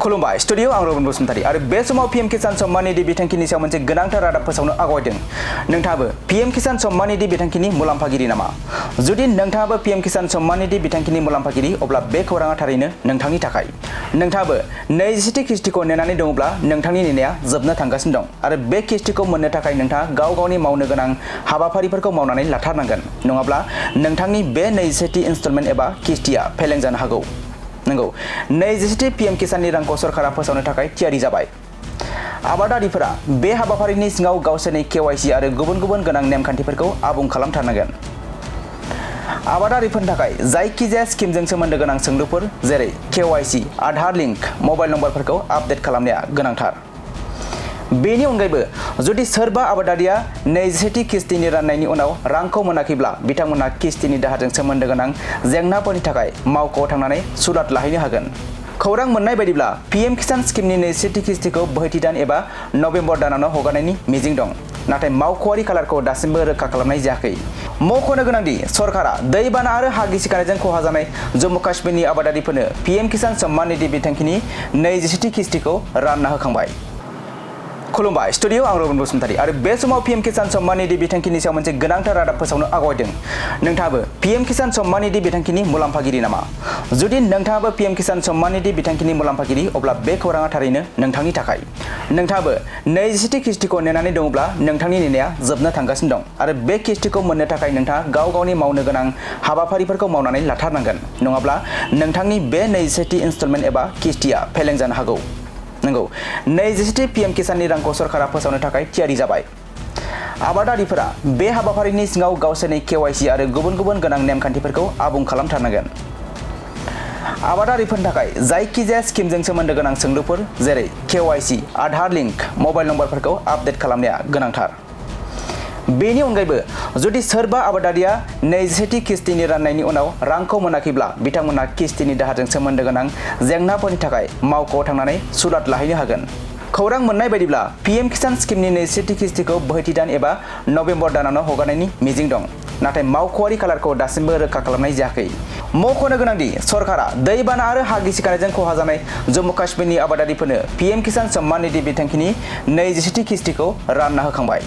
खुलुमबाय स्टुडियो आं रबिन बसुमतारी आरो बे समाव पीएम किसान सम्मान निधि बिथांखिनि सायाव मोनसे गोनांथार रादाब फोसावनो आवगायदों। नोंथाङाबो पीएम किसान सम्मान निधि बिथांखिनि मुलाम्फागिरि नामा? जुदि नोंथाङाबो पीएम किसान सम्मान निधि बिथांखिनि मुलाम्फागिरि अब्ला बे खौराङा थारैनो नोंथांनि थाखाय। नोंथाङाबो 20थि किस्तिखौ नेनानै दङब्ला नोंथांनि नेनाया जोबनो थांगासिनो दं आरो बे किस्तिखौ मोननो थाखाय नोंथाङा गाव-गावनि मावनो गोनां हाबाफारिफोरखौ मावनानै लाथारनांगोन। नङाब्ला नोंथांनि बे 20थि इनस्टलमेन्ट एबा किस्तिया फेलें जानो हागौ। नंगौ 20थि पीएम किसाननि रांखौ सरकारा फोसावनो थाखाय थियारि जाबाय। आबादारिफोरा बे हाबाफारिनि सिङाव गावसोरनि केवाईसी आरो गुबुन-गुबुन गोनां नेमखान्थिफोरखौ आबुं खालामथारनांगोन। आबादारिफोरनि थाखाय जायखिजाया स्किमजों सोमोन्दो गोनां सोंलुफोर जेरै केवाईसी, आधार लिंक, मबाइल नम्बरफोरखौ आपडेट खालामनाया गोनांथार। बेनि अनगायैबो जुदि सोरबा आबादारिया 20थि किस्तिनि राननायनि उनाव रांखौ मोनाखैब्ला बिथांमोनहा किस्तिनि दाहारजों सोमोन्दो गोनां जेंनाफोरनि थाखाय मावख'आव थांनानै सुलाद लाहैनो हागोन। खौरां मोननाय बायदिब्ला पीएम किसान स्किमनि 20थि किस्तिखौ बोहैथि दान एबा नबेम्बर दानावनो हगारनायनि मिजिं दं। नाथाय मावख'आरि खालारखौ दासिमबो रोखा खालामनाय जायाखै। मख'नो गोनांदि सरकारा दैबाना आरो हा गिसिखानायजों खहा जानाय जम्मु काश्मीरनि आबादारिफोरनो पीएम किसान सम्मान निधि बिथांखिनि 20थि किस्तिखौ रानना होखांबाय। खुलुमबाय स्टुडियो आं रबिन बसुमतारी आरो बे समाव पीएम किसान सम्मान निधि बिथांखिनि सायाव मोनसे गोनांथार रादाब फोसावनो आवगायदों। नोंथाङाबो पीएम किसान सम्मान निधि बिथांखिनि मुलाम्फागिरि नामा? जुदि नोंथाङाबो पीएम किसान सम्मान निधि बिथांखिनि मुलाम्फागिरि अब्ला बे खौराङा थारैनो नोंथांनि थाखाय। नोंथाङाबो 20थि किस्तिखौ नेनानै दङब्ला नोंथांनि नेनाया जोबनो थांगासिनो दं आरो बे किस्तिखौ मोननो थाखाय नोंथाङा गाव-गावनि मावनो गोनां हाबाफारिफोरखौ मावनानै लाथारनांगोन। नङाब्ला नोंथांनि बे 20थि इनस्टलमेन्ट एबा किस्तिया फेलें जानो हागौ। नंगौ 20थि पीएम किसाननि रांखौ सरकारा फोसावनो थाखाय थियारि जाबाय। आबादारिफोरा बे हाबाफारिनि सिङाव गावसोरनि केवाईसी आरो गुबुन-गुबुन गोनां नेमखान्थिफोरखौ आबुं खालामथारनांगोन। आबादारिफोरनि थाखाय जायखिजाया स्किमजों सोमोन्दो गोनां सोंलुफोर जेरै केवाईसी, आधार लिंक, मबाइल नम्बरफोरखौ आपडेट खालामनाया गोनांथार। बेनि अनगायैबो जुदि सोरबा आबादारिया 20थि किस्तिनि राननायनि उनाव रांखौ मोनाखैब्ला बिथांमोनहा किस्तिनि दाहारजों सोमोन्दो गोनां जेंनाफोरनि थाखाय मावख'आव थांनानै सुलाद लाहैनो हागोन। खौरां मोननाय बायदिब्ला पीएम किसान स्किमनि 20थि किस्तिखौ बोहैथि दान एबा नबेम्बर दानावनो हगारनायनि मिजिं दं। नाथाय मावख'आरि खालारखौ दासिमबो रोखा खालामनाय जायाखै। मख'नो गोनांदि सरकारा दैबाना आरो हा गिसिखानायजों खहा जानाय जम्मु काश्मीरनि आबादारिफोरनो पीएम किसान सम्मान निधि बिथांखिनि 20थि किस्तिखौ रानना होखांबाय।